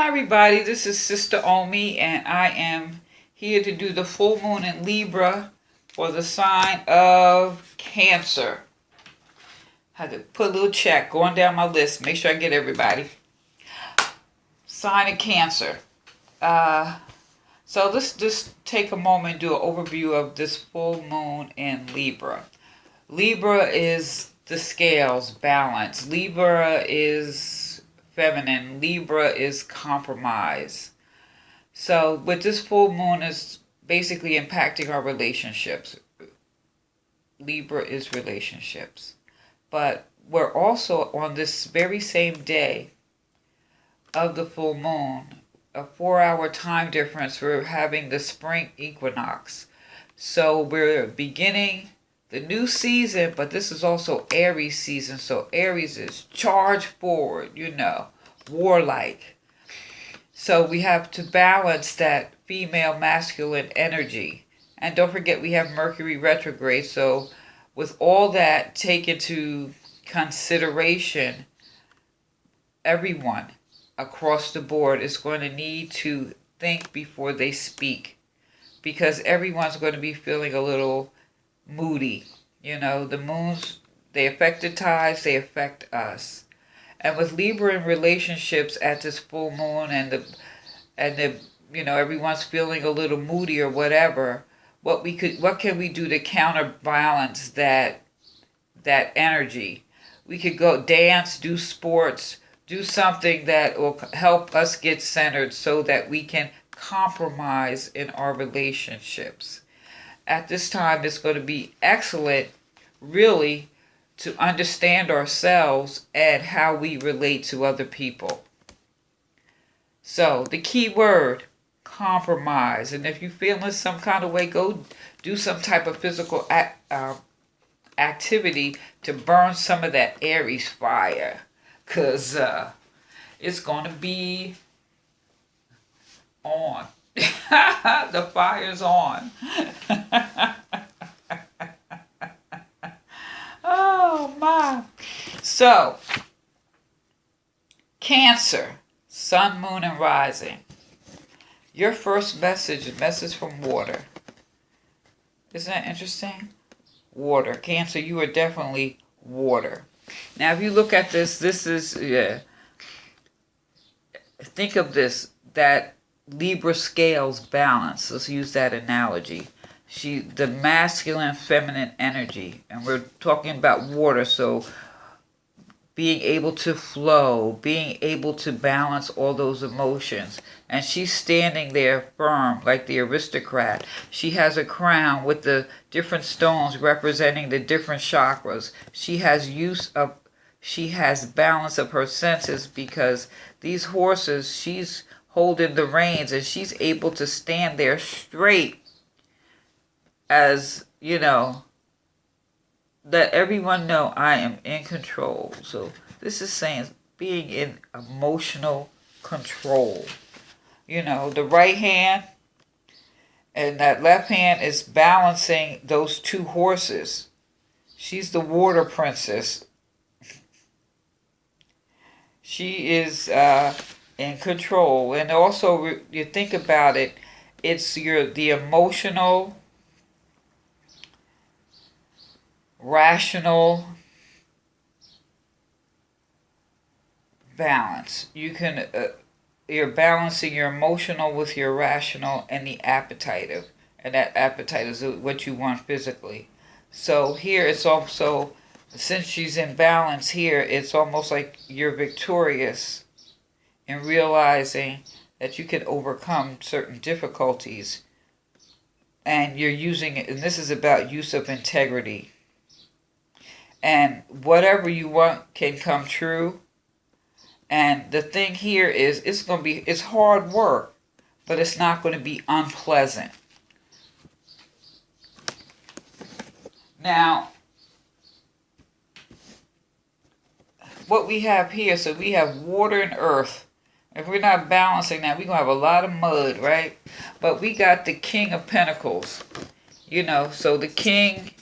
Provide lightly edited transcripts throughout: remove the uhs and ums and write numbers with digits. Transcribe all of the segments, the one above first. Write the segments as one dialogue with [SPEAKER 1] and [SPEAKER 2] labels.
[SPEAKER 1] Hi everybody, this is Sister Omi and I am here to do the full moon in Libra for the sign of Cancer. Had to put a little check going down my list, make sure I get everybody. Sign of Cancer. So let's just take a moment and do an overview of this full moon in Libra. Libra is the scales, balance. Libra is feminine. Libra is compromise. So with this full moon is basically impacting our relationships. Libra is relationships. But we're also on this very same day of the full moon, a 4-hour time difference, we're having the spring equinox. So we're beginning the new season, but this is also Aries season. So Aries is charge forward, warlike. So we have to balance that female masculine energy. And don't forget we have Mercury retrograde. So with all that taken into consideration, everyone across the board is going to need to think before they speak. Because everyone's going to be feeling a little moody. The moons, they affect the tides, they affect us. And with Libra in relationships at this full moon and the everyone's feeling a little moody or whatever, what can we do to counterbalance that energy? We could go dance, do sports, do something that will help us get centered so that we can compromise in our relationships. At this time, it's going to be excellent, really, to understand ourselves and how we relate to other people. So, the key word, compromise. And if you're feeling some kind of way, go do some type of physical activity to burn some of that Aries fire. Because it's going to be on. The fire's on. Oh my. So, Cancer, sun, moon, and rising. Your first message from water. Isn't that interesting? Water. Cancer, you are definitely water. Now, if you look at this is, think of this, that Libra scales balance. Let's use that analogy. The masculine, feminine energy. And we're talking about water, so being able to flow, being able to balance all those emotions. And she's standing there firm, like the aristocrat. She has a crown with the different stones representing the different chakras. She has balance of her senses because these horses, she's holding the reins and she's able to stand there straight as, let everyone know I am in control. So this is saying being in emotional control. The right hand and that left hand is balancing those two horses. She's the water princess. She is in control. And also, you think about it, it's the emotional, rational balance. You're balancing your emotional with your rational and the appetitive. And that appetite is what you want physically. So here it's also, since she's in balance here, it's almost like you're victorious in realizing that you can overcome certain difficulties. And you're using it, and this is about use of integrity. And whatever you want can come true. And the thing here is, it's hard work, but it's not going to be unpleasant. Now, what we have here, so we have water and earth. If we're not balancing that, we're going to have a lot of mud, right? But we got the King of Pentacles. So the King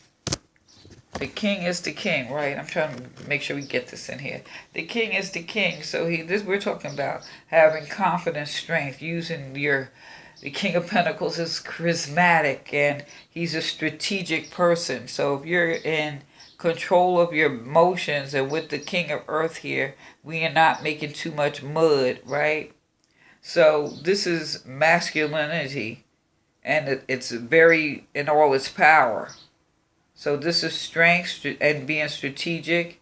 [SPEAKER 1] The king is the king, right? I'm trying to make sure we get this in here. The king is the king. So we're talking about having confidence, strength, using the King of Pentacles is charismatic and he's a strategic person. So if you're in control of your emotions, and with the King of Earth here, we are not making too much mud, right? So this is masculinity, and it's very in all its power. So this is strength and being strategic,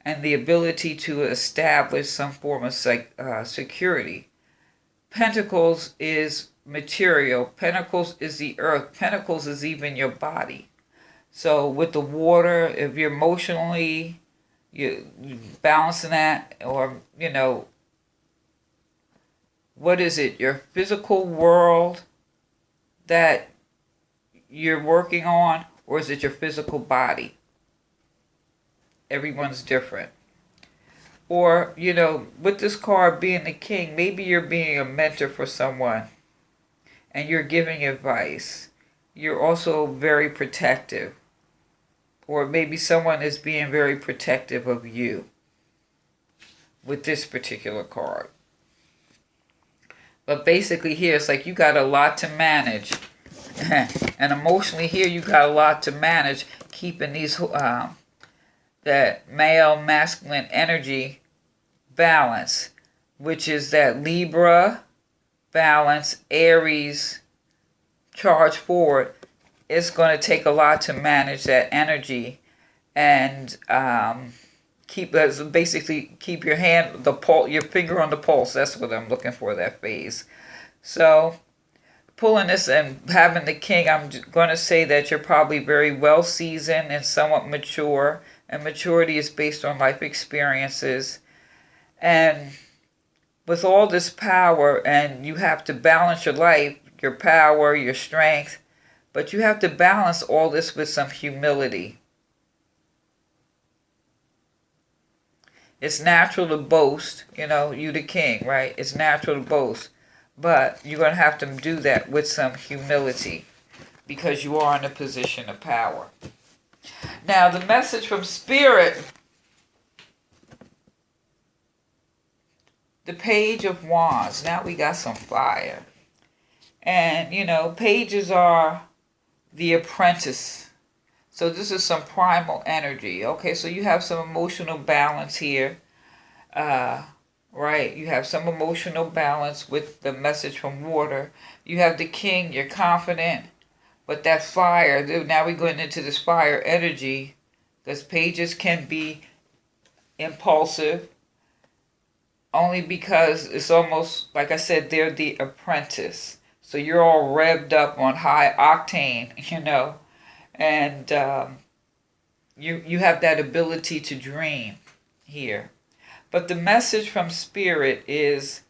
[SPEAKER 1] and the ability to establish some form of security. Pentacles is material. Pentacles is the earth. Pentacles is even your body. So with the water, if you're emotionally you balancing that, or what is it? Your physical world that you're working on, or is it your physical body? Everyone's different. Or, with this card being the king, maybe you're being a mentor for someone and you're giving advice. You're also very protective. Or maybe someone is being very protective of you with this particular card. But basically here, it's like you got a lot to manage. And emotionally here, you got a lot to manage, keeping these that male masculine energy balance, which is that Libra balance, Aries charge forward. It's going to take a lot to manage that energy, and keep your hand, your finger on the pulse. That's what I'm looking for, that phase. So pulling this and having the king, I'm going to say that you're probably very well seasoned and somewhat mature. And maturity is based on life experiences. And with all this power, and you have to balance your life, your power, your strength, but you have to balance all this with some humility. It's natural to boast, you the king, right? It's natural to boast. But you're going to have to do that with some humility, because you are in a position of power. Now, the message from Spirit, the Page of Wands. Now we got some fire. And, pages are the apprentice. So this is some primal energy. Okay, so you have some emotional balance here. Right, you have some emotional balance with the message from water. You have the king, you're confident. But that fire, now we're going into this fire energy, because pages can be impulsive, only because it's almost, like I said, they're the apprentice. So you're all revved up on high octane, and you have that ability to dream here. But the message from Spirit is,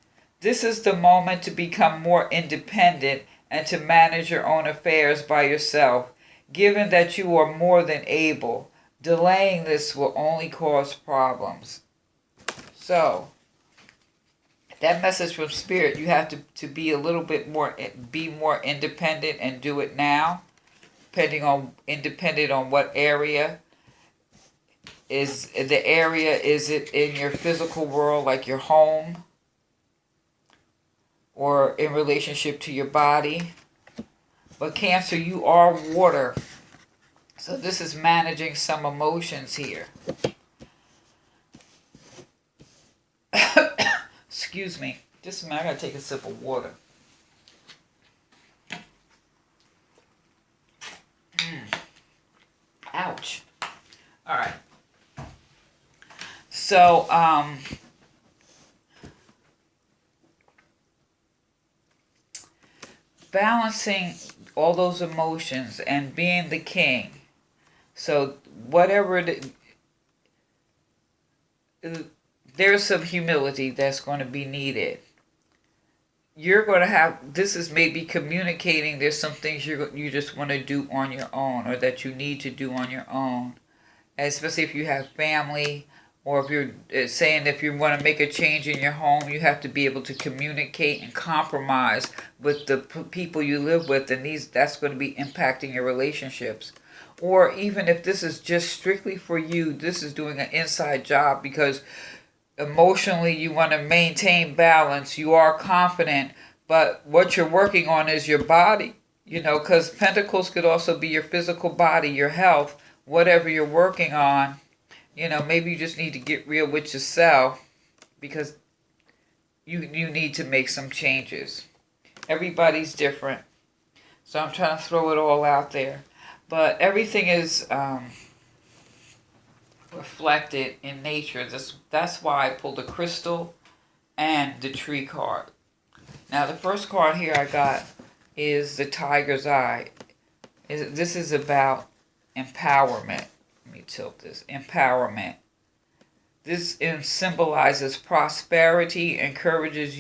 [SPEAKER 1] this is the moment to become more independent and to manage your own affairs by yourself, given that you are more than able. Delaying this will only cause problems. So, that message from Spirit, you have to be a little bit more, be more independent and do it now, independent on what area. Is it in your physical world, like your home, or in relationship to your body? But Cancer, you are water. So this is managing some emotions here. Excuse me. Just a minute, I gotta take a sip of water. Ouch. All right. So, balancing all those emotions and being the king. So, there's some humility that's going to be needed. You're going to have, this is maybe communicating, there's some things you just want to do on your own, or that you need to do on your own. Especially if you have family, or if you're saying if you want to make a change in your home, you have to be able to communicate and compromise with the people you live with, and that's going to be impacting your relationships. Or even if this is just strictly for you, this is doing an inside job because emotionally you want to maintain balance. You are confident, but what you're working on is your body. Because pentacles could also be your physical body, your health, whatever you're working on. Maybe you just need to get real with yourself because you need to make some changes. Everybody's different. So I'm trying to throw it all out there. But everything is reflected in nature. That's why I pulled the crystal and the tree card. Now the first card here I got is the tiger's eye. This is about empowerment. Let me tilt this. Empowerment. This symbolizes prosperity, encourages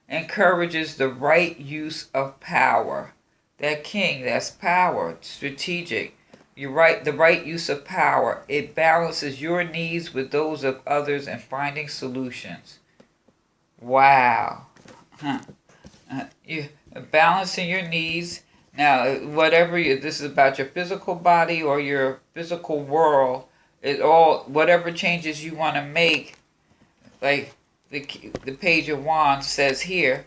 [SPEAKER 1] the right use of power. That king, that's power, strategic. The right use of power. It balances your needs with those of others and finding solutions. Wow. You balancing your needs. Now, this is about your physical body or your physical world. Whatever changes you want to make, like the Page of Wands says here,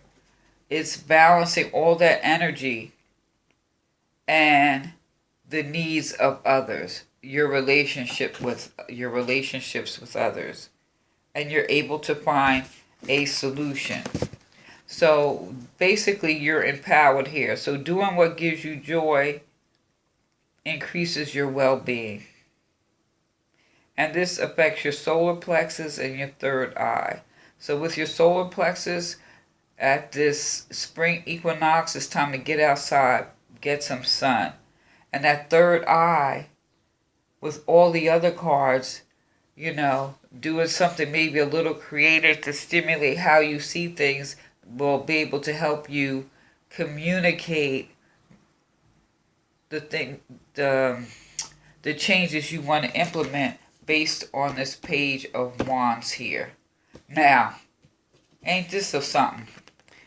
[SPEAKER 1] it's balancing all that energy and the needs of others, your relationships with others, and you're able to find a solution. So basically you're empowered here. So doing what gives you joy increases your well-being. And this affects your solar plexus and your third eye. So with your solar plexus, at this spring equinox, it's time to get outside, get some sun. And that third eye, with all the other cards, doing something maybe a little creative to stimulate how you see things, will be able to help you communicate the changes you want to implement based on this Page of Wands here. Now, ain't this of something?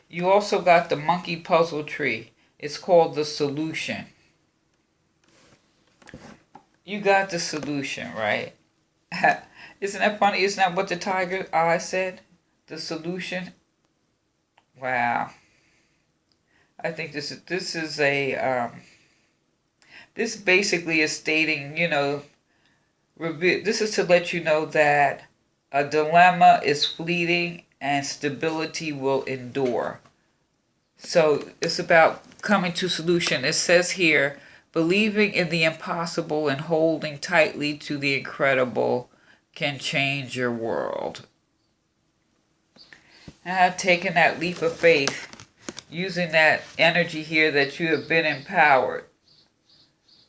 [SPEAKER 1] You also got the monkey puzzle tree. It's called the solution. You got the solution, right? Isn't that funny? Isn't that what the tiger eye said? The solution. Wow. I think this basically is stating, this is to let you know that a dilemma is fleeting and stability will endure. So it's about coming to solution. It says here, believing in the impossible and holding tightly to the incredible can change your world. And taking that leap of faith, using that energy here that you have been empowered.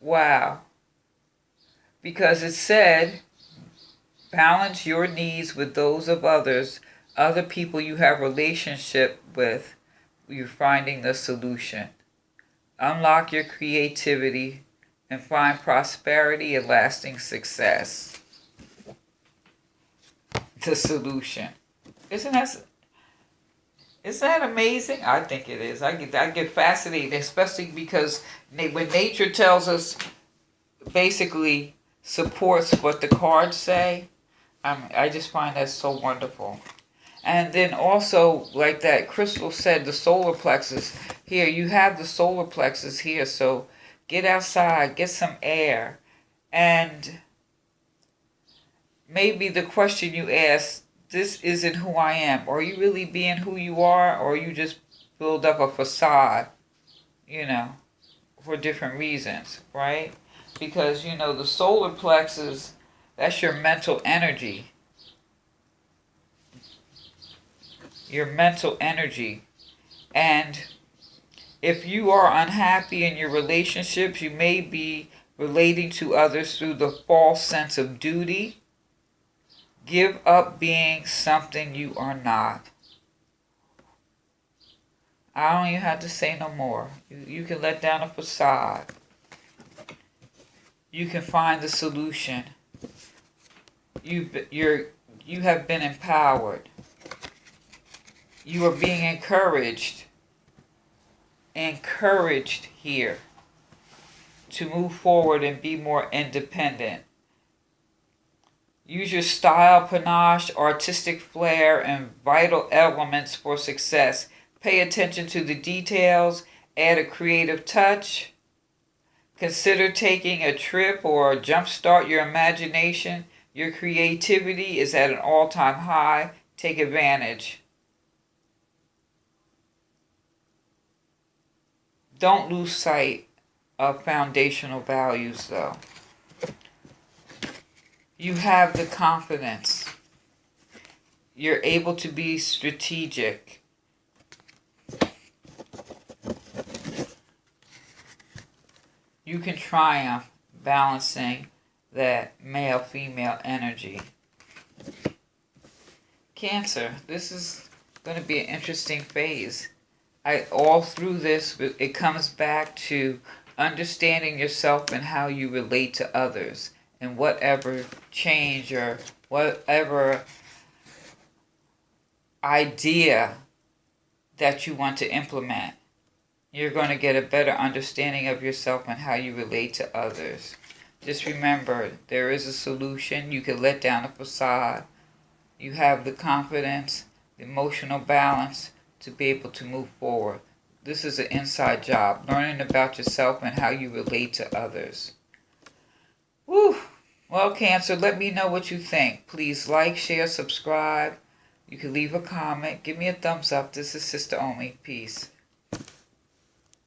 [SPEAKER 1] Wow. Because it said, balance your needs with those of others, other people you have relationship with, you're finding the solution. Unlock your creativity and find prosperity and lasting success. The solution. Isn't that amazing? I think it is. I get fascinated, especially because when nature tells us, basically supports what the cards say, I just find that so wonderful. And then also, like that crystal said, the solar plexus. Here, you have the solar plexus here, so get outside, get some air. And maybe the question you ask, this isn't who I am. Are you really being who you are, or you just build up a facade, for different reasons, right? Because, the solar plexus, that's your mental energy. Your mental energy. And if you are unhappy in your relationships, you may be relating to others through the false sense of duty. Give up being something you are not. I don't even have to say no more. You can let down a facade. You can find the solution. You have been empowered. You are being encouraged. Encouraged here. to move forward and be more independent. Use your style, panache, artistic flair, and vital elements for success. Pay attention to the details. Add a creative touch. Consider taking a trip or jumpstart your imagination. Your creativity is at an all-time high. Take advantage. Don't lose sight of foundational values, though. You have the confidence. You're able to be strategic. You can triumph balancing that male-female energy. Cancer, this is going to be an interesting phase. All through this, it comes back to understanding yourself and how you relate to others, and whatever change or whatever idea that you want to implement, you're going to get a better understanding of yourself and how you relate to others. Just remember, there is a solution. You can let down a facade. You have the confidence, the emotional balance to be able to move forward. This is an inside job, learning about yourself and how you relate to others. Woo! Well, Cancer, let me know what you think. Please like, share, subscribe. You can leave a comment. Give me a thumbs up. This is Sister Omi. Peace.